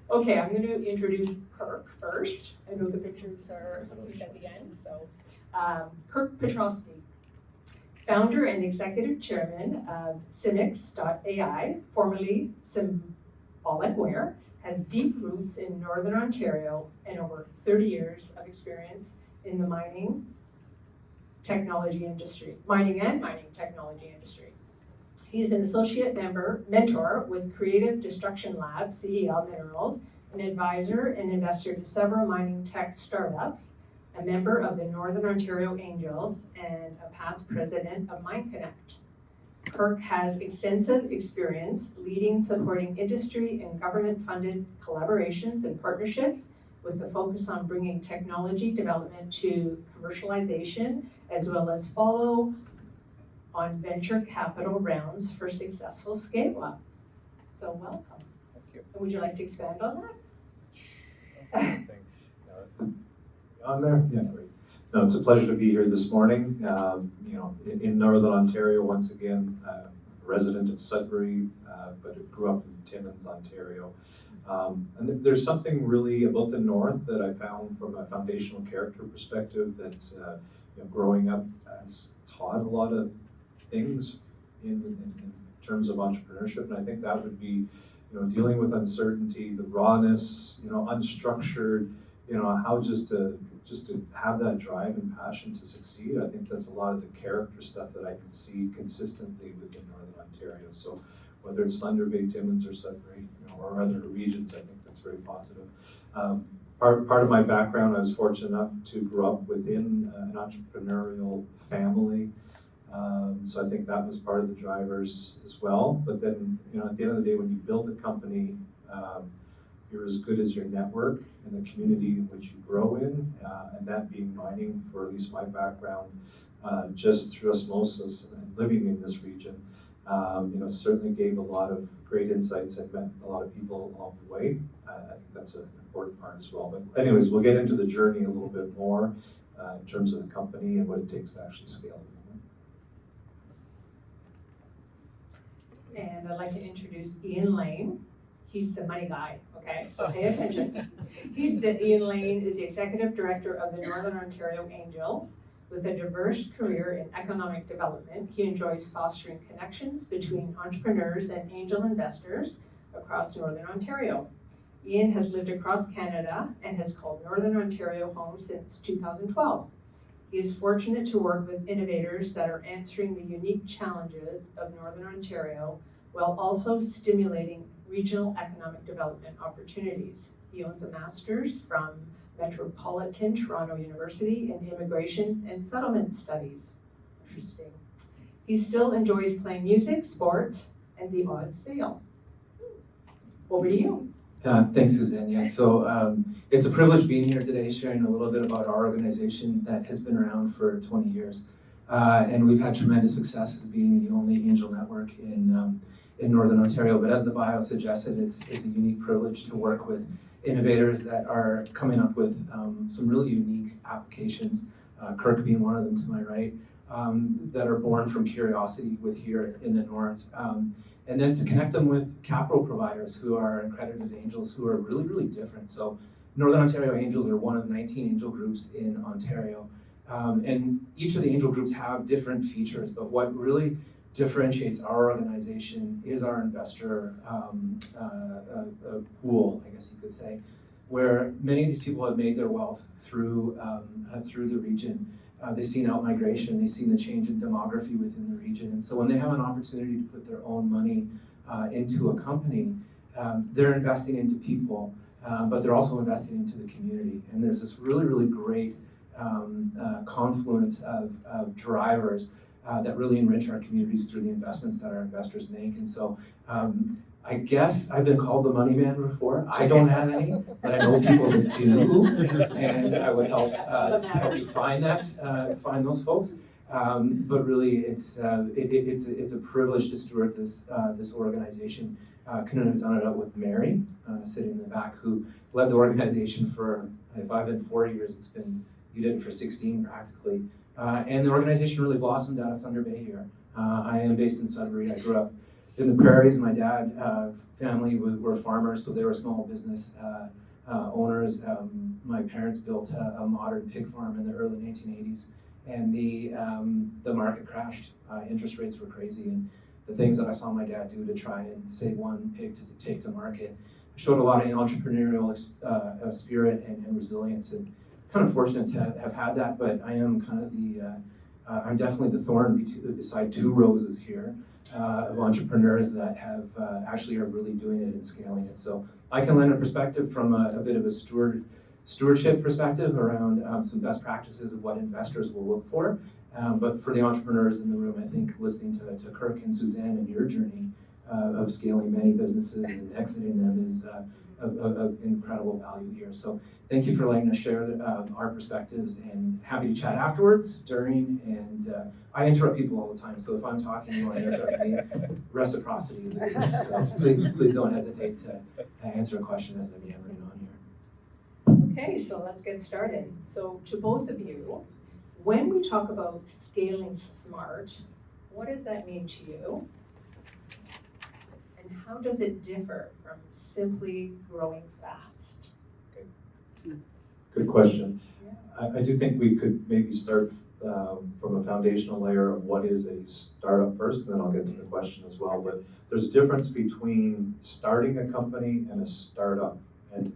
Okay, I'm going to introduce Kirk first. I know the pictures are at the end. So, Kirk Petrosky, founder and executive chairman of Synix.ai, formerly Symbolicware, has deep roots in Northern Ontario and over 30 years of experience in the mining technology industry, mining technology industry. He is an associate mentor with Creative Destruction Lab, CEL Minerals, an advisor and investor to several mining tech startups, a member of the Northern Ontario Angels, and a past president of MineConnect. Kirk has extensive experience leading, supporting industry and government-funded collaborations and partnerships with the focus on bringing technology development to commercialization, as well as follow on venture capital rounds for successful scale-up. So welcome. Thank you. And would you like to expand on that? On there? Yeah, great. No, it's a pleasure to be here this morning. In Northern Ontario, once again, a resident of Sudbury, but I grew up in Timmins, Ontario. And there's something really about the North that I found from a foundational character perspective that growing up has taught a lot of things in terms of entrepreneurship, and I think that would be, dealing with uncertainty, the rawness, unstructured, how just to have that drive and passion to succeed. I think that's a lot of the character stuff that I can see consistently within Northern Ontario. So whether it's Thunder Bay, Timmins, or Sudbury, or other regions, I think that's very positive. Part of my background, I was fortunate enough to grow up within an entrepreneurial family. So I think that was part of the drivers as well. But then, at the end of the day, when you build a company, you're as good as your network and the community in which you grow in, and that being mining, for at least my background, just through osmosis and living in this region, certainly gave a lot of great insights and met a lot of people along the way. I think that's an important part as well. But anyways, we'll get into the journey a little bit more in terms of the company and what it takes to actually scale it. And I'd like to introduce Ian Lane. He's the money guy, okay? So pay attention. Ian Lane is the executive director of the Northern Ontario Angels. With a diverse career in economic development, he enjoys fostering connections between entrepreneurs and angel investors across Northern Ontario. Ian has lived across Canada and has called Northern Ontario home since 2012. He is fortunate to work with innovators that are answering the unique challenges of Northern Ontario while also stimulating regional economic development opportunities. He owns a master's from Metropolitan Toronto University in Immigration and Settlement Studies. Interesting. He still enjoys playing music, sports, and the odd sail. Over to you. Thanks, Suzanne. Yeah, so it's a privilege being here today, sharing a little bit about our organization that has been around for 20 years. And we've had tremendous success as being the only angel network in Northern Ontario. But as the bio suggested, it's a unique privilege to work with innovators that are coming up with some really unique applications, Kirk being one of them to my right, that are born from curiosity with here in the North. And then to connect them with capital providers who are accredited angels who are really, really different. So Northern Ontario Angels are one of 19 angel groups in Ontario. And each of the angel groups have different features, but what really differentiates our organization is our investor pool, I guess you could say, where many of these people have made their wealth through the region. They've seen outmigration, they've seen the change in demography within the region. And so when they have an opportunity to put their own money into a company, they're investing into people, but they're also investing into the community. And there's this really, really great confluence of drivers that really enrich our communities through the investments that our investors make. And so I guess I've been called the money man before. I don't have any, but I know people that do, and I would help you find those folks. But really, it's a privilege to steward this organization. Couldn't have done it with Mary, sitting in the back, who led the organization for, if I've been 4 years, you did it for 16 practically. And the organization really blossomed out of Thunder Bay here. I am based in Sudbury. I grew up in the prairies. My dad family were farmers, so they were small business owners. My parents built a modern pig farm in the early 1980s, and the market crashed. Interest rates were crazy, and the things that I saw my dad do to try and save one pig to take to market showed a lot of entrepreneurial spirit and resilience. And kind of fortunate to have had that, but I am kind of I'm definitely the thorn beside two roses here of entrepreneurs that have actually are really doing it and scaling it. So I can lend a perspective from a bit of a stewardship perspective around some best practices of what investors will look for. But for the entrepreneurs in the room, I think listening to Kirk and Suzanne and your journey of scaling many businesses and exiting them is of incredible value here. So thank you for letting us share our perspectives, and happy to chat afterwards, during, and I interrupt people all the time. So if I'm talking, you want to interrupt me, reciprocity is a so please don't hesitate to answer a question as I'm yammering on here. Okay, so let's get started. So to both of you, when we talk about scaling smart, what does that mean to you? And how does it differ from simply growing fast? Good question. Yeah. I do think we could maybe start from a foundational layer of what is a startup first, and then I'll get to the question as well. But there's a difference between starting a company and a startup, and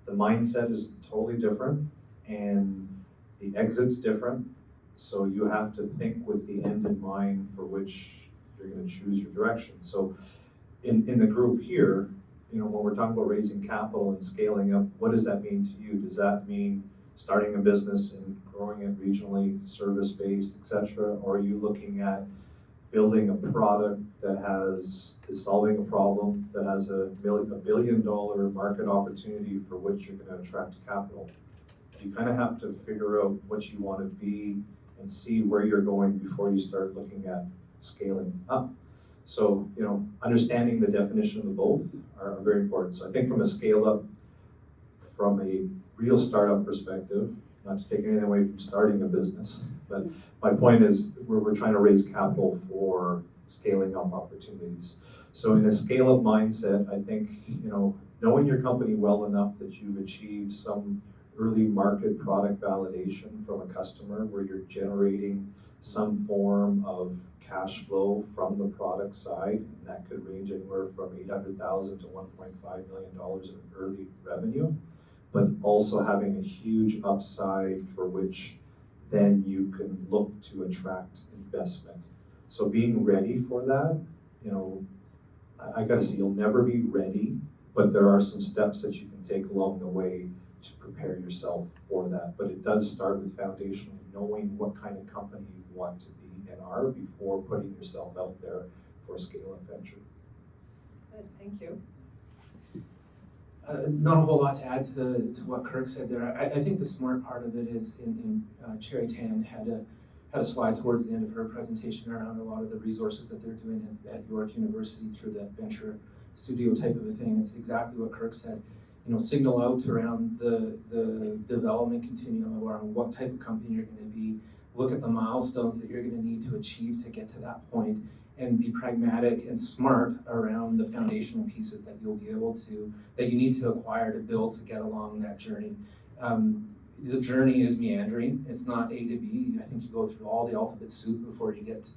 the mindset is totally different, and the exit's different. So you have to think with the end in mind for which you're going to choose your direction. So in the group here, you know, when we're talking about raising capital and scaling up, what does that mean to you? Does that mean starting a business and growing it regionally, service-based, et cetera? Or are you looking at building a product that is solving a problem, that has a $1 billion market opportunity for which you're going to attract capital? You kind of have to figure out what you want to be and see where you're going before you start looking at scaling up. So, you know, understanding the definition of the both are very important. So I think from a scale up, from a real startup perspective, not to take anything away from starting a business, but my point is we're trying to raise capital for scaling up opportunities. So in a scale up mindset, I think, you know, knowing your company well enough that you've achieved some early market product validation from a customer where you're generating some form of cash flow from the product side, and that could range anywhere from $800,000 to $1.5 million in early revenue, but also having a huge upside for which then you can look to attract investment. So being ready for that, you know, I gotta say, you'll never be ready, but there are some steps that you can take along the way to prepare yourself for that. But it does start with foundationally knowing what kind of company you want to be and are before putting yourself out there for a scale-up venture. Good, thank you. Not a whole lot to add to what Kirk said there. I think the smart part of it is Cherry Tan had a slide towards the end of her presentation around a lot of the resources that they're doing at York University through that venture studio type of a thing. It's exactly what Kirk said. You know, signal out around the development continuum around what type of company you're going to be. Look at the milestones that you're going to need to achieve to get to that point, and be pragmatic and smart around the foundational pieces that you'll be able to, that you need to acquire to build to get along that journey. The journey is meandering. It's not A to B. I think you go through all the alphabet soup before you get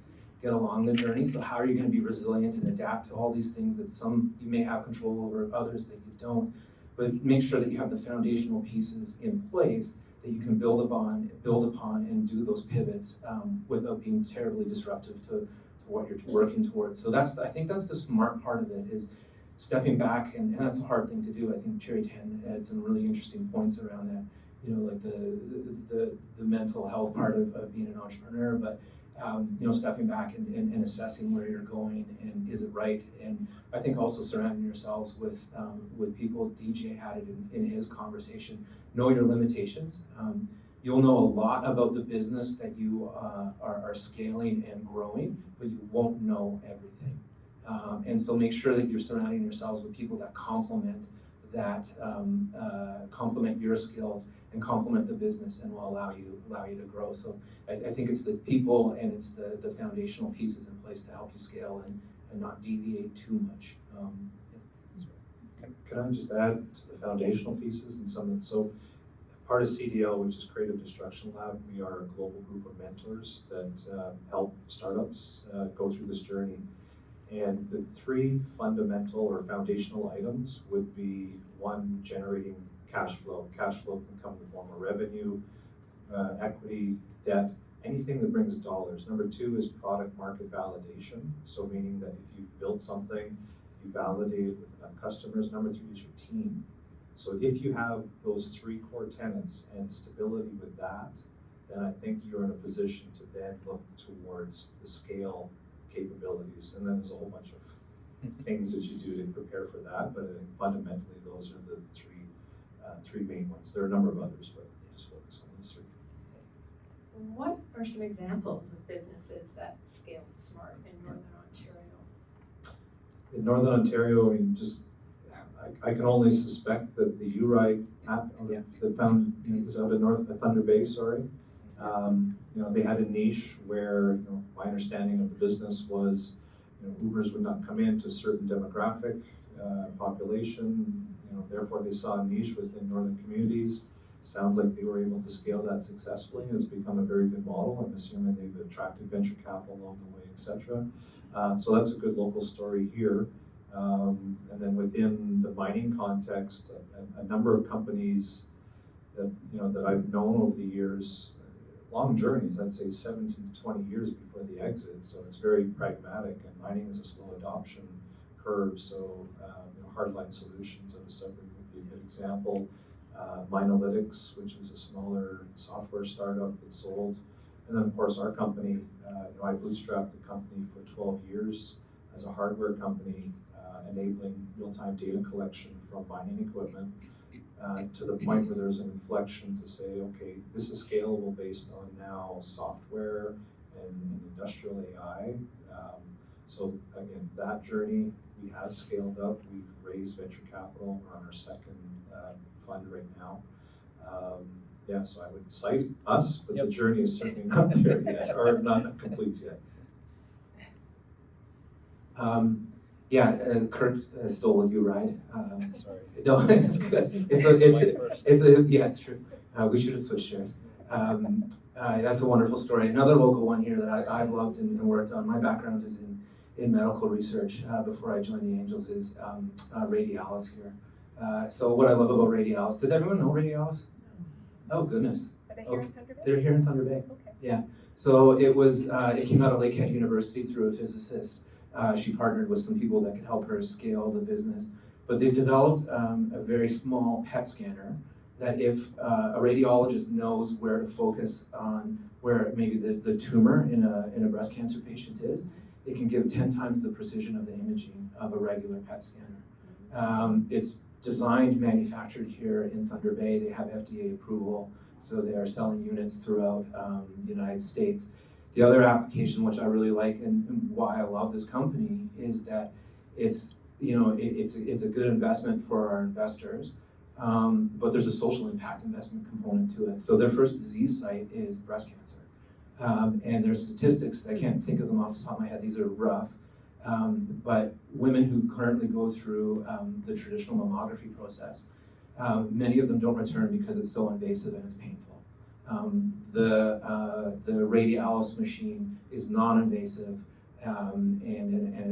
along the journey. So how are you going to be resilient and adapt to all these things that some you may have control over, others that you don't? But make sure that you have the foundational pieces in place that you can build upon and do those pivots without being terribly disruptive to what you're working towards. So I think that's the smart part of it, is stepping back, and that's a hard thing to do. I think Cherry Tan had some really interesting points around that, you know, like the mental health part of being an entrepreneur, but you know, stepping back and assessing where you're going and is it right. And I think also surrounding yourselves with people. DJ had it in his conversation. Know your limitations. You'll know a lot about the business that you are scaling and growing, but you won't know everything. And so make sure that you're surrounding yourselves with people that complement your skills and complement the business and will allow you to grow. So I think it's the people and it's the foundational pieces in place to help you scale and not deviate too much. Can I just add to the foundational pieces and some of so part of CDL, which is Creative Destruction Lab, we are a global group of mentors that help startups go through this journey. And the three fundamental or foundational items would be one, generating cash flow. Cash flow can come in the form of revenue, equity, debt, anything that brings dollars. Number two is product market validation. So meaning that if you've built something, you validate it with enough customers. Number three is your team. So if you have those three core tenets and stability with that, then I think you're in a position to then look towards the scale capabilities. And then there's a whole bunch of things that you do to prepare for that. But I think fundamentally, those are the three main ones. There are a number of others, but just focus on those three. What are some examples of businesses that scaled smart in Northern Ontario? In Northern Ontario, I mean, I can only suspect that the U-Ride app that found was out of Thunder Bay, sorry. They had a niche where, my understanding of the business was, Ubers would not come into a certain demographic population. Therefore they saw a niche within northern communities. Sounds like they were able to scale that successfully. It's become a very good model. I'm assuming they've attracted venture capital along the way, etc. So that's a good local story here. And then within the mining context, a number of companies that that I've known over the years, long journeys, I'd say 17 to 20 years before the exit. So it's very pragmatic, and mining is a slow adoption curve. So Hardline Solutions of a suburb would be a good example. Minalytics, which was a smaller software startup that sold. And then of course our company, I bootstrapped the company for 12 years as a hardware company, enabling real-time data collection from mining equipment to the point where there's an inflection to say, okay, this is scalable based on now software and industrial AI. So again, that journey we have scaled up. We've raised venture capital. We're on our second fund right now. So I would cite us, but the journey is certainly not there yet, or not complete yet. Kirk stole you, right? Sorry. No, it's good. It's true. We should have switched chairs. That's a wonderful story. Another local one here that I've loved and worked on. My background is in medical research. Before I joined the Angels is Radialis here. So what I love about Radialis, does everyone know Radialis? Oh goodness. Are they here in Thunder Bay? They're here in Thunder Bay. Okay. Yeah. So it came out of Lakehead University through a physicist. She partnered with some people that could help her scale the business. But they've developed a very small PET scanner that if a radiologist knows where to focus on where maybe the tumor in a breast cancer patient is, it can give 10 times the precision of the imaging of a regular PET scanner. It's designed, manufactured here in Thunder Bay. They have FDA approval, so they are selling units throughout the United States. The other application, which I really like and why I love this company, is that it's a good investment for our investors, but there's a social impact investment component to it. So their first disease site is breast cancer, and there's statistics, I can't think of them off the top of my head, these are rough, but women who currently go through the traditional mammography process, many of them don't return because it's so invasive and it's painful. The Radialis machine is non-invasive and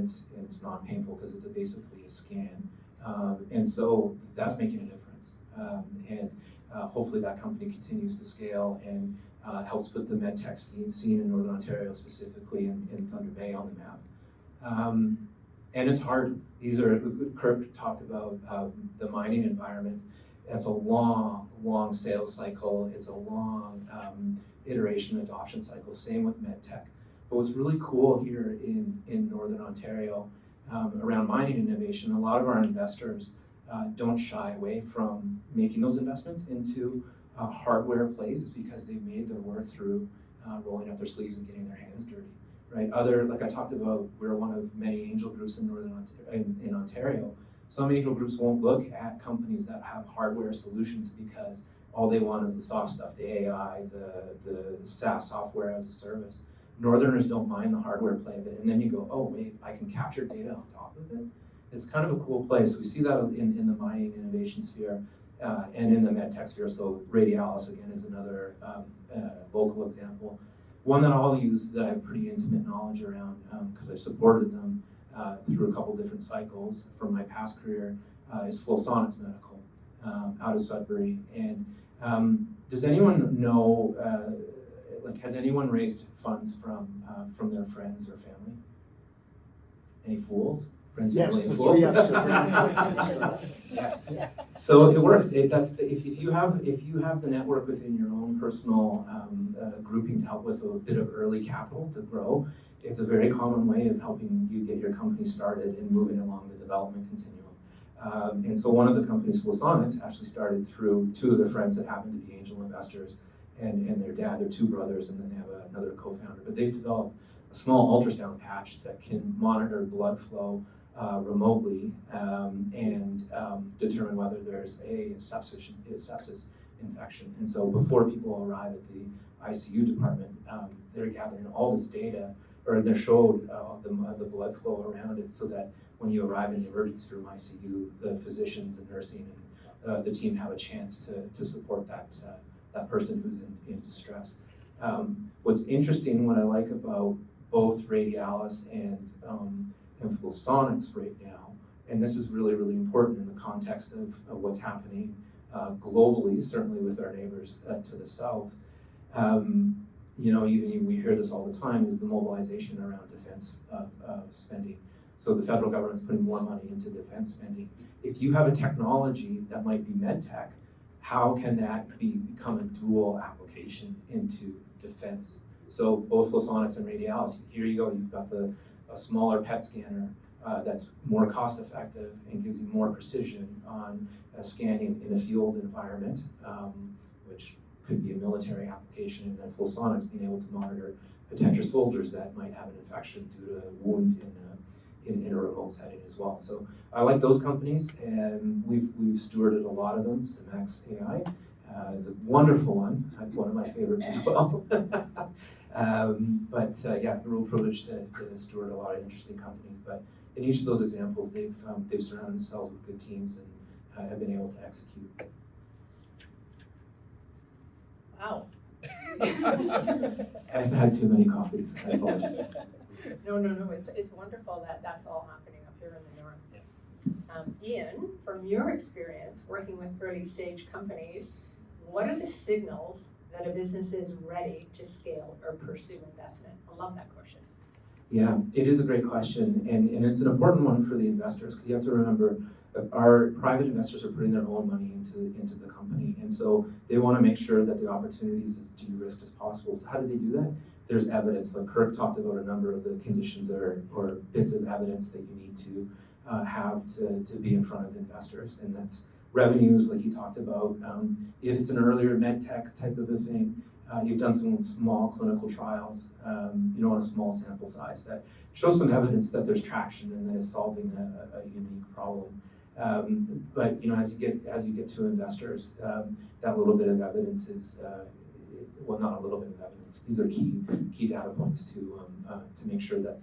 it's non-painful because it's basically a scan, and so that's making a difference. And hopefully that company continues to scale and helps put the medtech scene in Northern Ontario, specifically in Thunder Bay, on the map. And it's hard. Kirk talked about the mining environment. That's a long sales cycle. It's a long iteration adoption cycle. Same with medtech. But what's really cool here in Northern Ontario around mining innovation, a lot of our investors don't shy away from making those investments into hardware plays because they've made their worth through rolling up their sleeves and getting their hands dirty. Right? Like I talked about, we're one of many angel groups in Ontario. Some angel groups won't look at companies that have hardware solutions because all they want is the soft stuff, the AI, the SaaS, software as a service. Northerners don't mind the hardware play of it, and then you go, oh wait, I can capture data on top of it. It's kind of a cool place. We see that in the mining innovation sphere and in the medtech sphere. So Radialis again is another local example. One that I'll use that I have pretty intimate knowledge around because I've supported them through a couple different cycles from my past career is Flowsonics Medical out of Sudbury. And does anyone know, has anyone raised funds from their friends or family? Any fools? Friends, Yes, family, and the fools? three F's. Yeah. So it works. If you have the network within your own personal grouping to help with a bit of early capital to grow, it's a very common way of helping you get your company started and moving along the development continuum. And so one of the companies, Flowsonics, actually started through two of their friends that happen to be angel investors, and their dad, they're two brothers, and then they have another co-founder. But they've developed a small ultrasound patch that can monitor blood flow remotely and determine whether there's a sepsis infection. And so before people arrive at the ICU department, they're gathering all this data, or they're showed the blood flow around it, so that when you arrive in the emergency room ICU, the physicians and nursing and the team have a chance to support that person who's in distress. What's interesting, what I like about both Radialis and Flowsonics right now, and this is really, really important in the context of what's happening globally, certainly with our neighbors to the south. We hear this all the time, is the mobilization around defense spending. So the federal government's putting more money into defense spending. If you have a technology that might be med tech, how can that become a dual application into defense? So both Flowsonics and Radialis, here you go, you've got a smaller PET scanner that's more cost effective and gives you more precision on scanning in a field environment, which could be a military application, and then Flowsonics being able to monitor potential soldiers that might have an infection due to a wound in a remote setting as well. So I like those companies, and we've stewarded a lot of them. Cimex AI is a wonderful one, one of my favorites as well. A real privilege to steward a lot of interesting companies. But in each of those examples, they've surrounded themselves with good teams and have been able to execute. Wow. I've had too many coffees. I apologize. No, it's wonderful that that's all happening up here in the north. Ian, from your experience working with early stage companies, what are the signals that a business is ready to scale or pursue investment? I love that question. Yeah, it is a great question, and it's an important one for the investors, because you have to remember that our private investors are putting their own money into the company, and so they want to make sure that the opportunity is as de-risked as possible. So how do they do that? There's evidence, like Kirk talked about a number of the conditions or bits of evidence that you need to have to be in front of investors, and that's revenues, like he talked about. If it's an earlier med tech type of a thing, you've done some small clinical trials, on a small sample size that show some evidence that there's traction and that it's solving a unique problem. But as you get to investors, that little bit of evidence is not a little bit of evidence. These are key data points to make sure that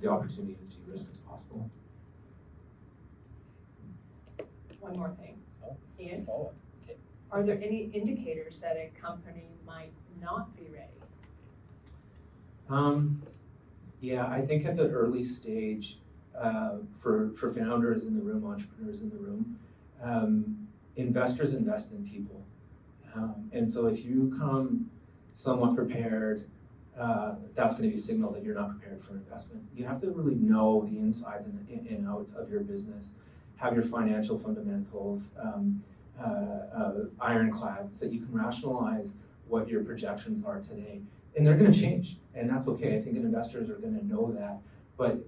the opportunity is de-risked as possible. One more thing. Ian, Okay. are there any indicators that a company might not be ready? I think at the early stage, for founders in the room, entrepreneurs in the room, investors invest in people. And so if you come somewhat prepared, that's going to be a signal that you're not prepared for investment. You have to really know the insides and outs of your business, have your financial fundamentals ironclad, so that you can rationalize what your projections are today. And they're going to change, and that's okay. I think investors are going to know that. But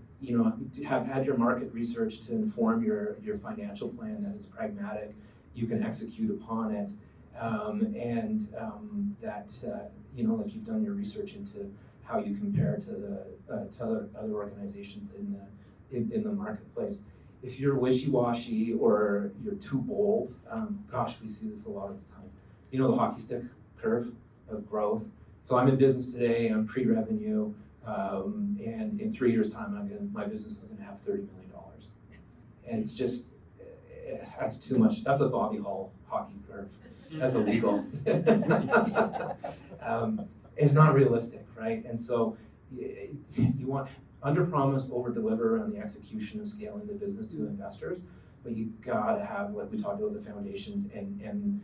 have had your market research to inform your financial plan that is pragmatic, you can execute upon it, like you've done your research into how you compare to other organizations in the marketplace. If you're wishy-washy or you're too bold, we see this a lot of the time. The hockey stick curve of growth. So I'm in business today, I'm pre-revenue, and in 3 years' time, my business is gonna have $30 million. And it's just, that's too much. That's a Bobby Hall hockey curve. That's illegal. It's not realistic, right? And so you want under-promise, over-deliver on the execution of scaling the business to investors, but you gotta have, like we talked about, the foundations and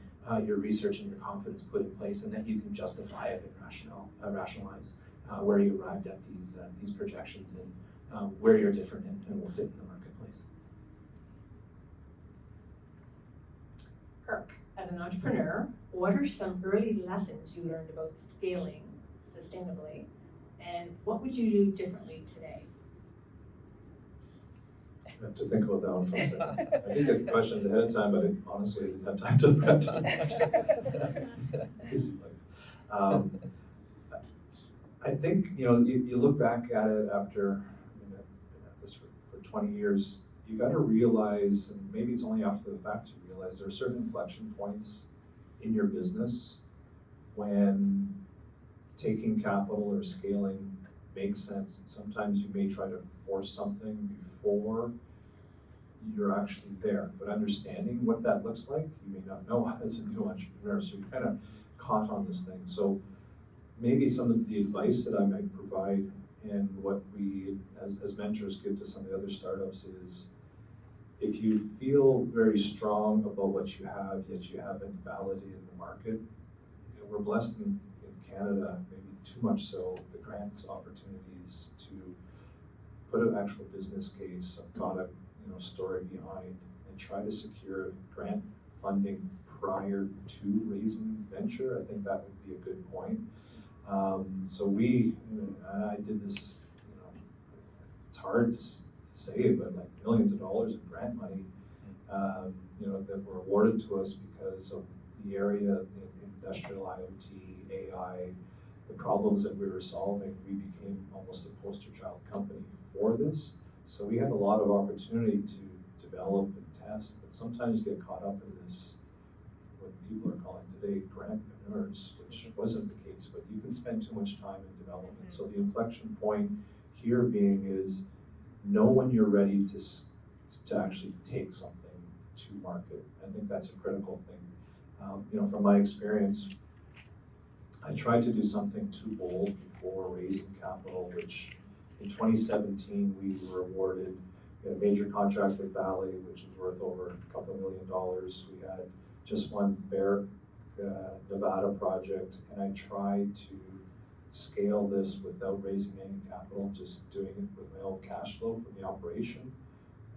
your research and your confidence put in place, and that you can justify it and rationalize where you arrived at these projections and where you're different and will fit in the marketplace. Kirk, as an entrepreneur, what are some early lessons you learned about scaling sustainably, and what would you do differently today? I have to think about that one for a second. I did get the questions ahead of time, but honestly, I didn't have time to prep time. Busy life. I think, you look back at it after, I've been at this for 20 years, you got to realize, and maybe it's only after the fact you realize, there are certain inflection points in your business when taking capital or scaling makes sense. And sometimes you may try to force something before you're actually there, but understanding what that looks like, you may not know as a new entrepreneur, so you're kind of caught on this thing. So maybe some of the advice that I might provide and what we as mentors give to some of the other startups is, if you feel very strong about what you have, yet you haven't validated the market, we're blessed in Canada, maybe too much so, the grants opportunities to put an actual business case, a product, story behind, and try to secure grant funding prior to raising venture. I think that would be a good point. So I did this, it's hard to say it, but like millions of dollars in grant money, that were awarded to us because of the area in industrial IoT, AI, the problems that we were solving. We became almost a poster child company for this. So we had a lot of opportunity to develop and test, but sometimes get caught up in this, what people are calling today grantpreneurs, which wasn't the case, but you can spend too much time in development. So the inflection point here being is, know when you're ready to actually take something to market. I think that's a critical thing. From my experience, I tried to do something too bold before raising capital, which in 2017, we were awarded a major contract with Valley, which was worth over a couple $1 million. We had just one Barrick, Nevada project, and I tried to scale this without raising any capital, just doing it with my own cash flow from the operation.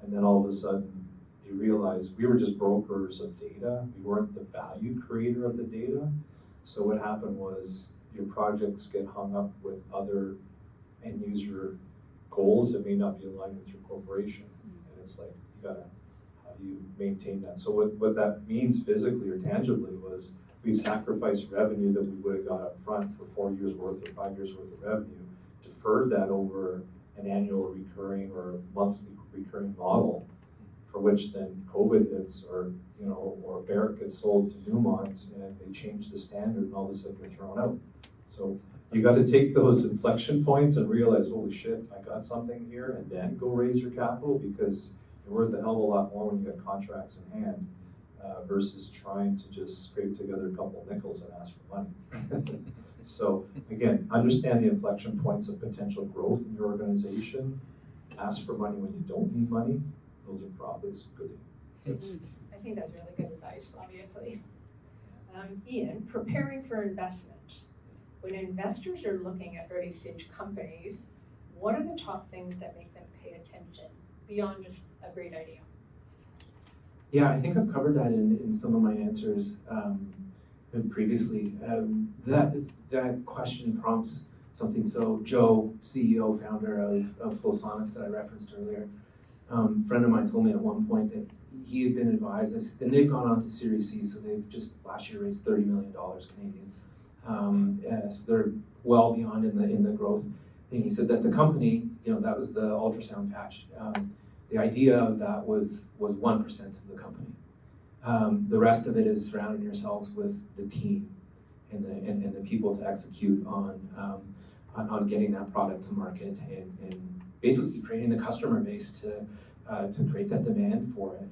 And then all of a sudden, you realize we were just brokers of data. We weren't the value creator of the data. So what happened was your projects get hung up with other end user goals that may not be aligned with your corporation. And it's like, how do you maintain that? So what that means physically or tangibly was, we sacrificed revenue that we would have got up front for 4 years worth or 5 years worth of revenue, deferred that over an annual recurring or monthly recurring model, for which then COVID hits, or Barrick gets sold to Newmont and they change the standard, and all of a sudden you're thrown out. So you got to take those inflection points and realize, holy shit, I got something here, and then go raise your capital, because you're worth a hell of a lot more when you get contracts in hand, versus trying to just scrape together a couple of nickels and ask for money. So again, understand the inflection points of potential growth in your organization. Ask for money when you don't need money. Those are probably some good tips. I think that's really good advice, obviously. Ian, preparing for investment. When investors are looking at early stage companies, what are the top things that make them pay attention beyond just a great idea? Yeah, I think I've covered that in some of my answers previously. That question prompts something. So Joe, CEO, founder of Flowsonics that I referenced earlier, friend of mine told me at one point that he had been advised, and they've gone on to Series C, so they've just last year raised $30 million Canadian. So they're well beyond in the growth. And he said that the company, that was the ultrasound patch. The idea of that was 1% of the company. The rest of it is surrounding yourselves with the team and the people to execute on getting that product to market and basically creating the customer base to create that demand for it.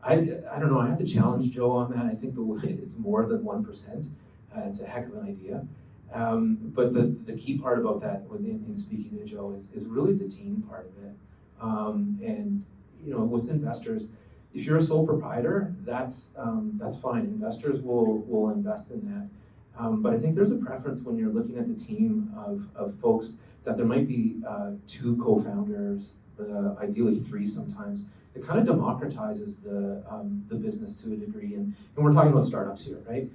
I don't know, I have to challenge Joe on that. I think it's more than 1%. It's a heck of an idea. But the key part about that in speaking to Joe is really the team part of it. And with investors, if you're a sole proprietor, that's fine. Investors will invest in that. But I think there's a preference when you're looking at the team of folks that there might be 2 co-founders, ideally 3 sometimes. It kind of democratizes the business to a degree, and we're talking about startups here, right?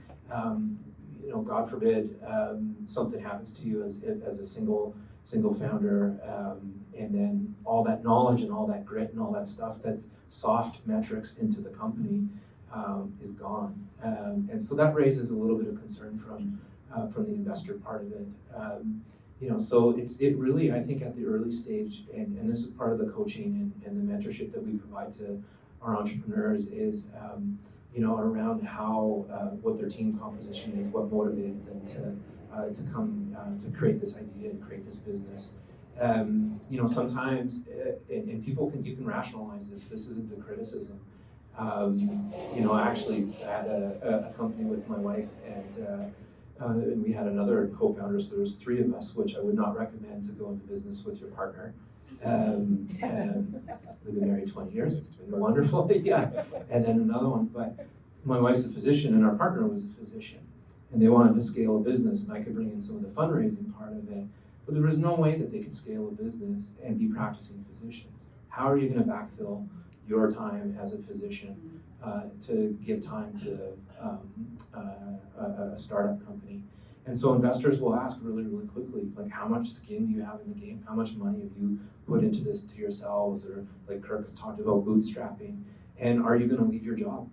God forbid something happens to you as a single founder, and then all that knowledge and all that grit and all that stuff that's soft metrics into the company is gone, and so that raises a little bit of concern from the investor part of it. So it really, I think, at the early stage, and this is part of the coaching and the mentorship that we provide to our entrepreneurs is, around how, what their team composition is, what motivated them to come to create this idea and create this business. Sometimes, and you can rationalize this isn't a criticism. I actually had a company with my wife, and we had another co-founder, so there's 3 of us, which I would not recommend to go into business with your partner. We've been married 20 years, it's been wonderful, yeah. And then another one, but my wife's a physician and our partner was a physician. And they wanted to scale a business, and I could bring in some of the fundraising part of it, but there was no way that they could scale a business and be practicing physicians. How are you gonna backfill your time as a physician to give time to a startup company? And so investors will ask really, really quickly, like, how much skin do you have in the game? How much money have you put into this to yourselves? Or like Kirk has talked about bootstrapping. And are you gonna leave your job?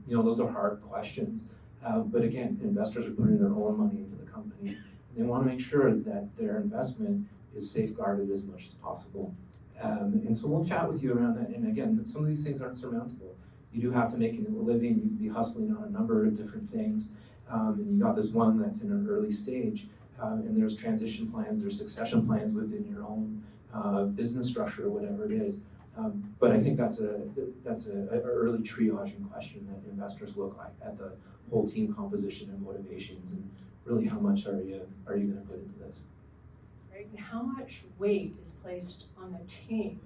Those are hard questions. But again, investors are putting their own money into the company. They wanna make sure that their investment is safeguarded as much as possible. And so we'll chat with you around that. And again, some of these things aren't surmountable. You do have to make a living. You can be hustling on a number of different things. And you got this one that's in an early stage, and there's transition plans, there's succession plans within your own business structure or whatever it is. But I think that's a early triaging question that investors look at the whole team composition and motivations, and really how much are you going to put into this? Right, and how much weight is placed on the team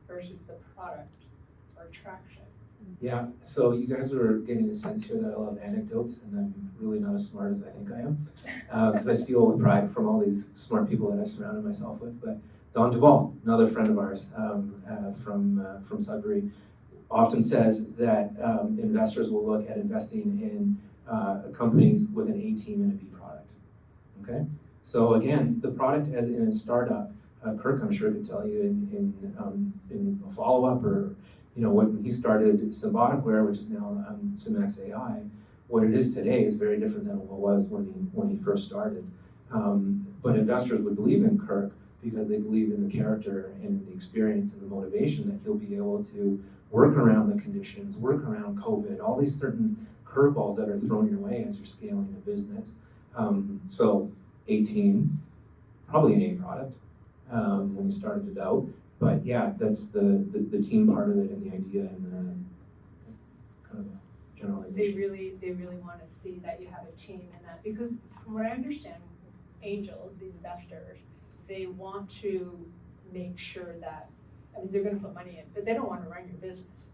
versus the product or traction? Yeah, so you guys are getting a sense here that I love anecdotes, and I'm really not as smart as I think I am, because I steal with pride from all these smart people that I've surrounded myself with. But Don Duvall, another friend of ours from Sudbury, often says that investors will look at investing in companies with an A team and a B product. Okay, so again, the product as in a startup, Kirk, I'm sure, could tell you in a follow-up, or when he started Symboticware, which is now Symex AI, what it is today is very different than what it was when he first started. But investors would believe in Kirk because they believe in the character and the experience and the motivation that he'll be able to work around the conditions, work around COVID, all these certain curveballs that are thrown your way as you're scaling a business. So 18, probably an A product when you started it out. But yeah, that's the team part of it and the idea, and that's kind of a generalization. They really want to see that you have a team in that, because from what I understand, angels, the investors, they want to make sure that, they're going to put money in, but they don't want to run your business.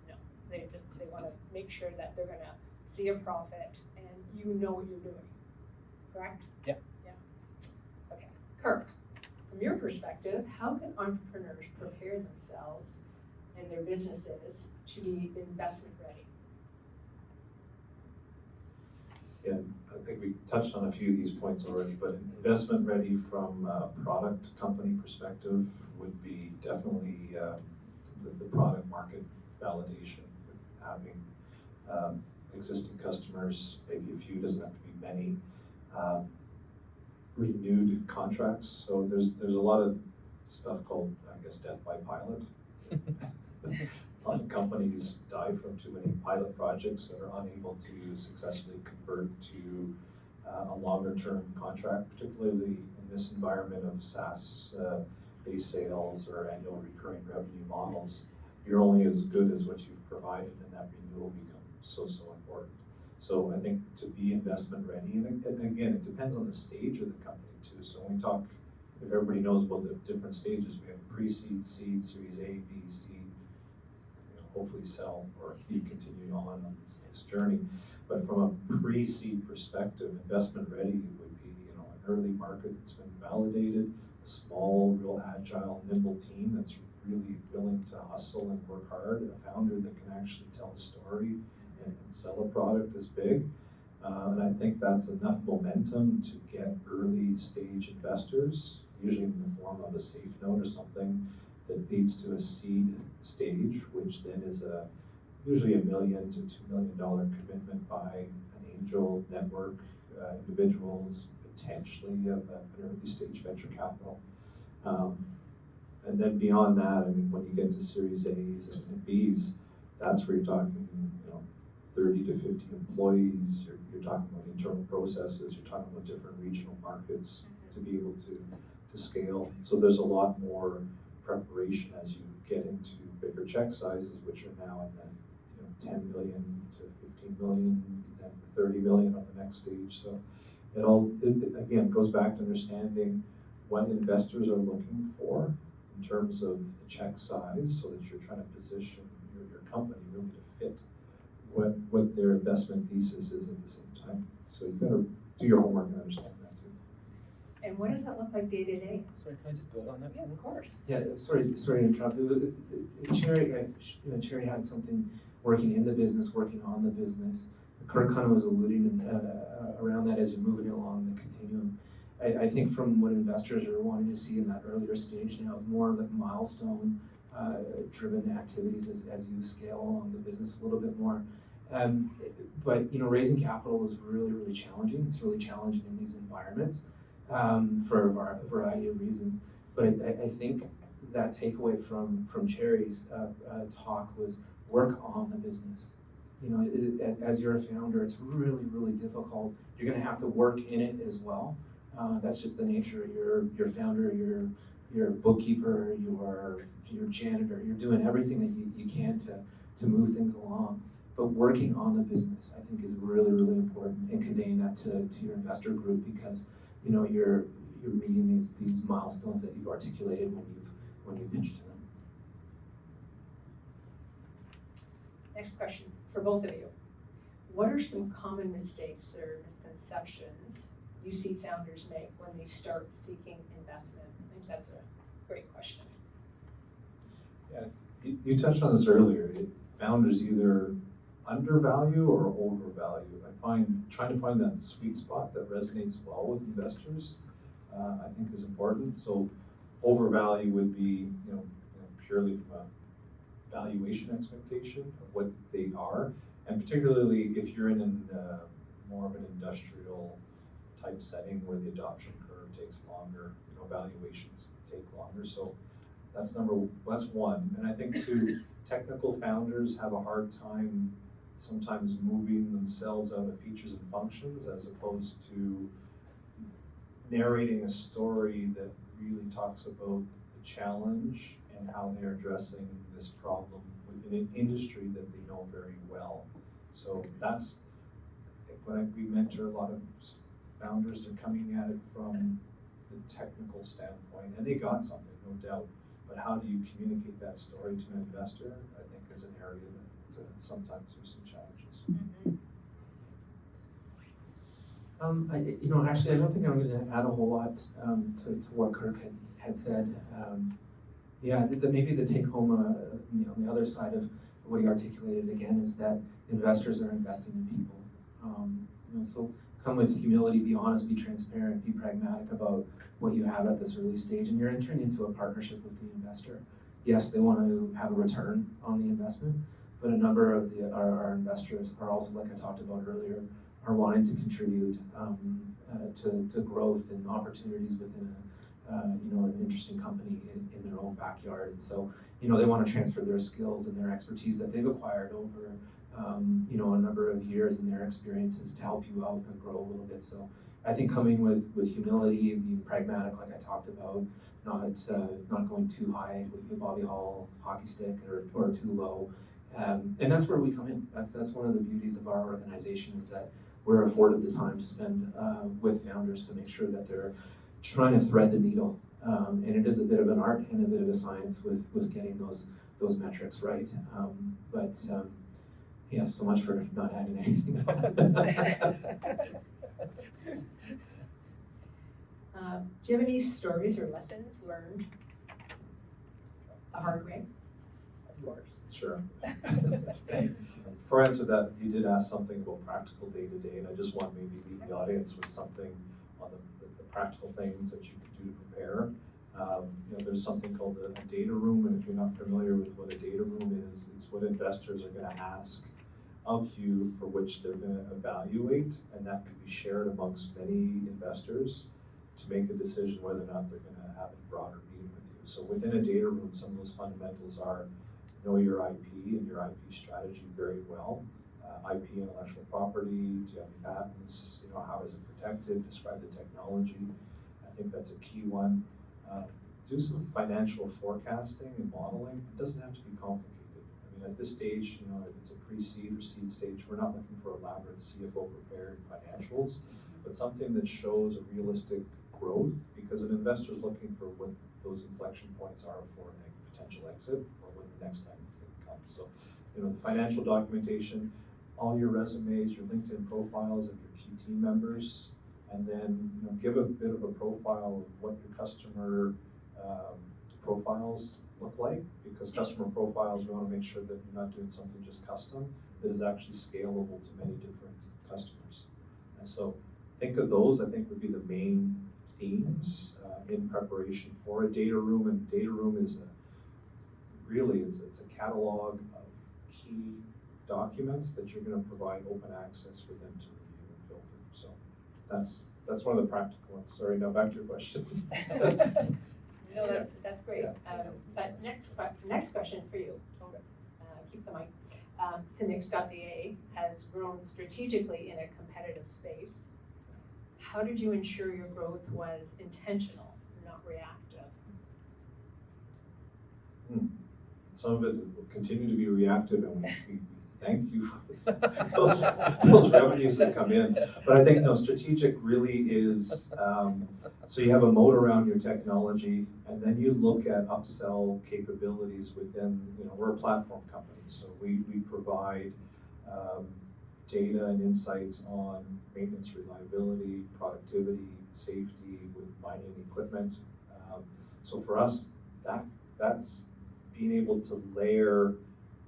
No, they want to make sure that they're going to see a profit and you know what you're doing, correct? Yep. Yeah. Okay, Kirk. From your perspective, how can entrepreneurs prepare themselves and their businesses to be investment ready? Yeah, I think we touched on a few of these points already, but investment ready from a product company perspective would be definitely the product market validation, having existing customers, maybe a few, doesn't have to be many. Renewed contracts, so there's a lot of stuff called, I guess, death by pilot. A lot of companies die from too many pilot projects that are unable to successfully convert to a longer-term contract, particularly in this environment of SaaS-based sales or annual recurring revenue models. You're only as good as what you've provided, and that renewal becomes so important. So I think to be investment ready, and again, it depends on the stage of the company too. So when we talk, if everybody knows about the different stages, we have pre-seed, seed, Series A, B, C, hopefully sell or keep continuing on this journey. But from a pre-seed perspective, investment ready would be an early market that's been validated, a small, real agile, nimble team that's really willing to hustle and work hard, a founder that can actually tell a story and sell a product this big. And I think that's enough momentum to get early stage investors, usually in the form of a safe note or something that leads to a seed stage, which then is usually $1 million to $2 million commitment by an angel network, individuals, potentially an early stage venture capital. And then beyond that, I mean, when you get to Series A's and B's, that's where you're talking, 30 to 50 employees. You're talking about internal processes. You're talking about different regional markets to be able to scale. So there's a lot more preparation as you get into bigger check sizes, which are now in the 10 million to 15 million, and 30 million on the next stage. So it again goes back to understanding what investors are looking for in terms of the check size, so that you're trying to position your company really to fit what their investment thesis is at the same time. So you better do your homework and understand that too. And what does that look like day to day? Sorry, can I just build on that? Yeah, of course. Yeah, sorry to interrupt. Cherry had something working in the business, working on the business. Kirk kind of was alluding around that as you're moving along the continuum. I think from what investors are wanting to see in that earlier stage now is more like milestone driven activities as you scale along the business a little bit more. But raising capital is really challenging. It's really challenging in these environments for a variety of reasons. But I think that takeaway from Cherry's talk was work on the business. As you're a founder, it's really difficult. You're going to have to work in it as well. That's just the nature of your founder, your bookkeeper, your janitor. You're doing everything that you can to move things along. But working on the business, I think, is really important, and conveying that to your investor group, because you're meeting these milestones that you've articulated when you pitch to them. Next question for both of you. What are some common mistakes or misconceptions you see founders make when they start seeking investment? I think that's a great question. Yeah, you touched on this earlier. Founders either undervalue or overvalue. I find trying to find that sweet spot that resonates well with investors, I think is important. So overvalue would be, purely from a valuation expectation of what they are, and particularly if you're in more of an industrial type setting where the adoption curve takes longer, valuations take longer. So that's one. And I think two, technical founders have a hard time sometimes moving themselves out of features and functions, as opposed to narrating a story that really talks about the challenge and how they're addressing this problem within an industry that they know very well. So that's when we mentor a lot of founders, are coming at it from the technical standpoint, and they got something, no doubt. But how do you communicate that story to an investor, I think, is an area that sometimes there's some challenges. Actually, I don't think I'm going to add a whole lot to what Kirk had said. Maybe the take home, on the other side of what he articulated again is that investors are investing in people. So come with humility, be honest, be transparent, be pragmatic about what you have at this early stage, and you're entering into a partnership with the investor. Yes, they want to have a return on the investment, but a number of our investors are also, like I talked about earlier, are wanting to contribute to growth and opportunities an interesting company in their own backyard. And so, they want to transfer their skills and their expertise that they've acquired over, a number of years and their experiences to help you out and grow a little bit. So I think coming with humility and being pragmatic, like I talked about, not going too high with the Bobby Hall hockey stick or too low. And that's where we come in. That's one of the beauties of our organization is that we're afforded the time to spend with founders to make sure that they're trying to thread the needle. And it is a bit of an art and a bit of a science with getting those metrics right. Yeah, so much for not adding anything. Do you have any stories or lessons learned the hard way? Of course. Sure. Before I answer that, you did ask something about practical day-to-day, and I just want to maybe leave the audience with something on the practical things that you could do to prepare. There's something called a data room, and if you're not familiar with what a data room is, it's what investors are going to ask of you for which they're going to evaluate, and that could be shared amongst many investors to make a decision whether or not they're going to have a broader meeting with you. So within a data room, some of those fundamentals are know your IP and your IP strategy very well. IP, intellectual property, do you have any patents, how is it protected, describe the technology. I think that's a key one. Do some financial forecasting and modeling. It doesn't have to be complicated. At this stage, if it's a pre-seed or seed stage, we're not looking for elaborate CFO prepared financials, but something that shows a realistic growth, because an investor is looking for what those inflection points are for a potential exit or when the next time comes. So, the financial documentation, all your resumes, your LinkedIn profiles of your key team members, and then give a bit of a profile of what your customer profiles look like, because customer profiles, we want to make sure that you're not doing something just custom, that is actually scalable to many different customers. And so think of those, I think would be the main themes in preparation for a data room. And data room is it's a catalog of key documents that you're going to provide open access for them to review and filter. So that's one of the practical ones. Sorry, now back to your question. No, that's great. But next question for you. Keep the mic. Simix.da has grown strategically in a competitive space. How did you ensure your growth was intentional, not reactive? Some of it will continue to be reactive, and we thank you for those revenues that come in. But I think strategic really is, so you have a moat around your technology, and then you look at upsell capabilities within, we're a platform company, so we provide data and insights on maintenance, reliability, productivity, safety with mining equipment. So for us, that's being able to layer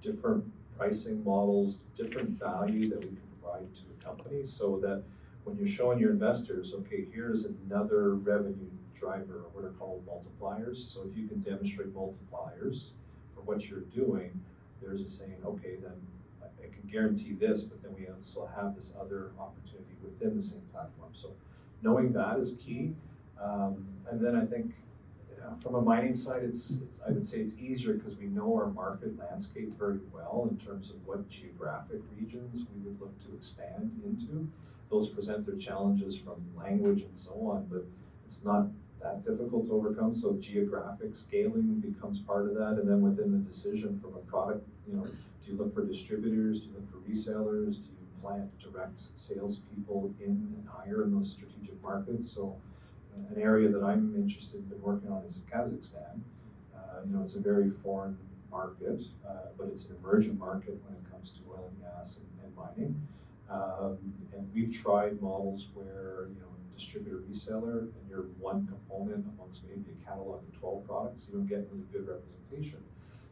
different pricing models, different value that we can provide to a company, so that when you're showing your investors, okay, here's another revenue driver, what are called multipliers. So if you can demonstrate multipliers for what you're doing, there's a saying, okay, then I can guarantee this, but then we also have this other opportunity within the same platform. So knowing that is key. And then I think from a mining side, I would say it's easier because we know our market landscape very well in terms of what geographic regions we would look to expand into. Those present their challenges from language and so on, but it's not that difficult to overcome. So geographic scaling becomes part of that. And then within the decision from a product, do you look for distributors? Do you look for resellers? Do you plant direct salespeople in and hire in those strategic markets? So an area that I'm interested in working on is Kazakhstan. It's a very foreign market, but it's an emerging market when it comes to oil and gas and mining. And we've tried models where, distributor reseller, and you're one component amongst maybe a catalog of 12 products, you don't get really good representation.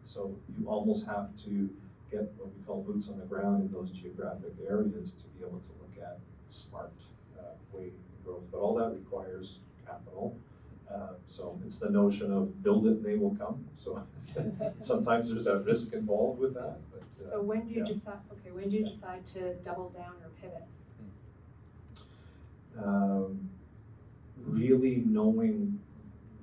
So you almost have to get what we call boots on the ground in those geographic areas to be able to look at smart way of growth. But all that requires capital. So it's the notion of build it, they will come. So sometimes there's a risk involved with that. But, so when do you decide? Okay, when do you decide to double down or pivot? Really knowing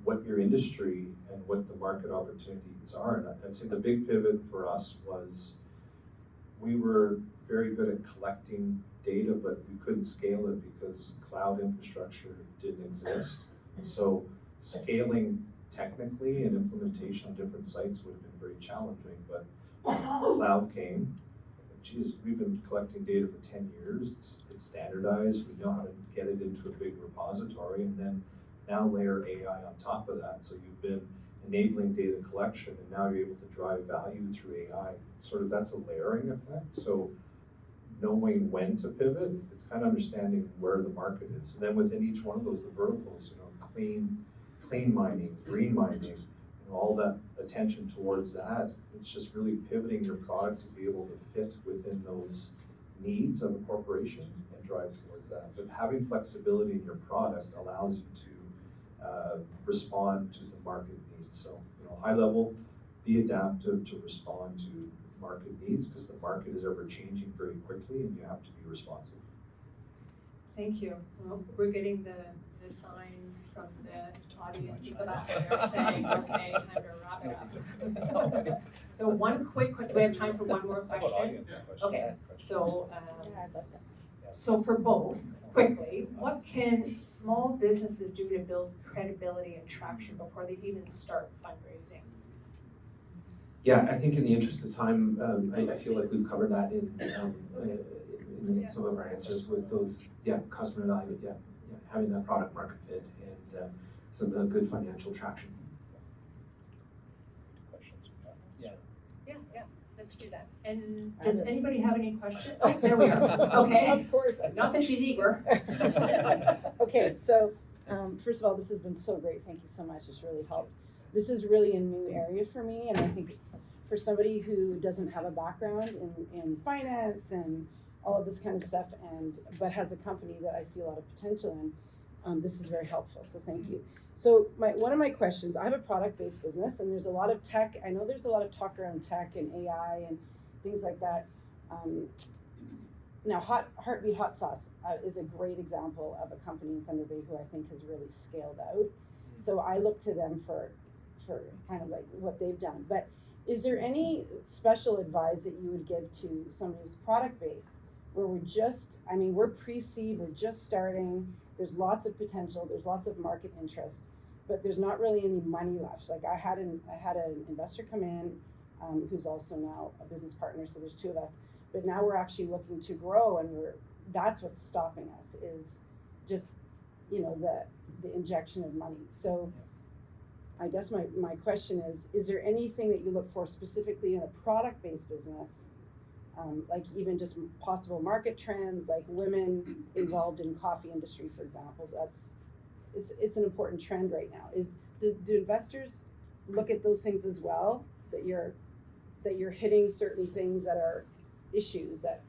what your industry and what the market opportunities are. And I'd say the big pivot for us was we were very good at collecting data, but we couldn't scale it because cloud infrastructure didn't exist. So scaling technically and implementation on different sites would have been very challenging, but cloud came. Geez, we've been collecting data for 10 years. It's standardized. We know how to get it into a big repository, and then now layer AI on top of that. So you've been enabling data collection, and now you're able to drive value through AI. Sort of that's a layering effect. So knowing when to pivot, it's kind of understanding where the market is. And then within each one of those, the verticals, clean mining, green mining, all that attention towards that. It's just really pivoting your product to be able to fit within those needs of a corporation and drive towards that. But having flexibility in your product allows you to respond to the market needs. So, high level, be adaptive to respond to market needs, because the market is ever changing very quickly and you have to be responsive. Thank you. Well, we're getting the sign from the audience at the back there saying, okay, time to wrap it up. So one quick question, we have time for one more question? Okay, so, so for both, quickly, what can small businesses do to build credibility and traction before they even start fundraising? Yeah, I think in the interest of time, I feel like we've covered that in some of our answers with those, customer value, having that product market fit and some good financial traction. Yeah, let's do that. And does anybody have any questions? Oh, there we are. Okay. Of course. Not that she's eager. Okay, so first of all, this has been so great. Thank you so much. It's really helped. This is really a new area for me, and I think for somebody who doesn't have a background in finance and all of this kind of stuff, but has a company that I see a lot of potential in, this is very helpful. So thank you. So one of my questions, I have a product-based business, and there's a lot of tech. I know there's a lot of talk around tech and AI and things like that. Now, Heartbeat Hot Sauce is a great example of a company in Thunder Bay who I think has really scaled out. So I look to them for kind of like what they've done. But is there any special advice that you would give to somebody who's product-based, where we're pre-seed, we're just starting, there's lots of potential, there's lots of market interest, but there's not really any money left. Like I had an investor come in who's also now a business partner, so there's two of us, but now we're actually looking to grow, and that's what's stopping us is just, the injection of money. So I guess my question is there anything that you look for specifically in a product-based business, like even just possible market trends, like women involved in coffee industry, for example? It's an important trend right now. Do investors look at those things as well, that you're hitting certain things that are issues that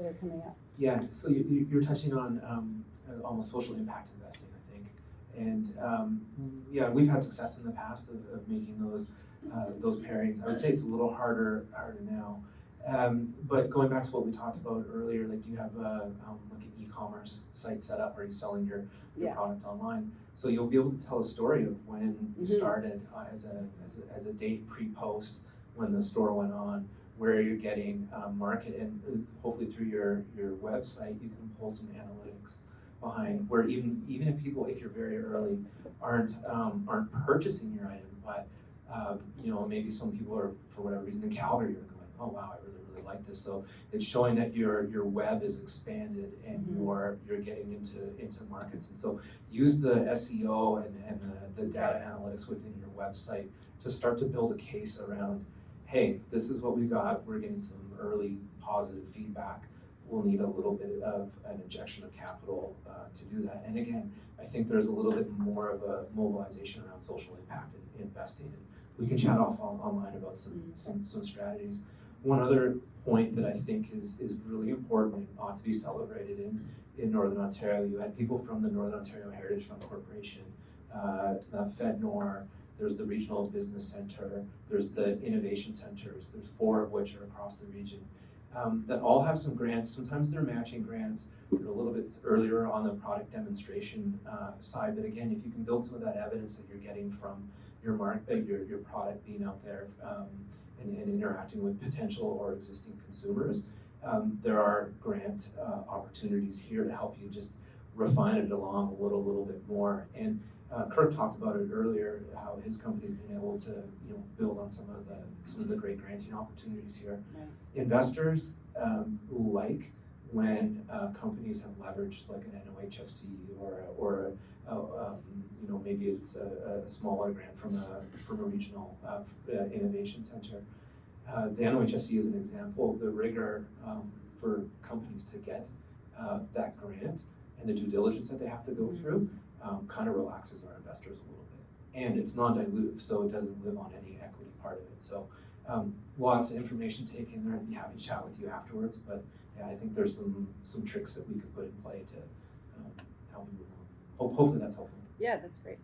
are coming up? Yeah, so you're touching on almost social impact investing, I think. And we've had success in the past of making those pairings. I would say it's a little harder now. But going back to what we talked about earlier, like, do you have like an e-commerce site set up? Are you selling your product online? So you'll be able to tell a story of when you started as a date pre-post, when the store went on, where you're getting market, and hopefully through your website you can pull some analytics behind where even if you're very early, aren't purchasing your item, but maybe some people are, for whatever reason, in Calgary, are going, oh wow, I really like this. So it's showing that your web is expanded and you're getting into markets. And so use the SEO and the data analytics within your website to start to build a case around, hey, this is what we got. We're getting some early positive feedback. We'll need a little bit of an injection of capital to do that. And again, I think there's a little bit more of a mobilization around social impact in investing. And we can chat online about some strategies. One other point that I think is really important and ought to be celebrated in Northern Ontario, you had people from the Northern Ontario Heritage Fund Corporation, FedNor, there's the Regional Business Center, there's the Innovation Centers, there's 4 of which are across the region. that all have some grants. Sometimes they're matching grants. They're a little bit earlier on the product demonstration side, but again, if you can build some of that evidence that you're getting from your your product being out there and interacting with potential or existing consumers, there are grant opportunities here to help you just refine it along a little bit more. And Kirk talked about it earlier, how his company's been able to build on some of the great granting opportunities here. Right. Investors like when companies have leveraged like an NOHFC or maybe it's a smaller grant from a regional innovation center. The NOHFC is an example. The rigor for companies to get that grant and the due diligence that they have to go through kind of relaxes our investors a little bit. And it's non-dilutive, so it doesn't live on any equity part of it. So lots of information to take in there. I'd be happy to chat with you afterwards, but yeah, I think there's some tricks that we could put in play to help you move on. Hopefully that's helpful. Yeah, that's great.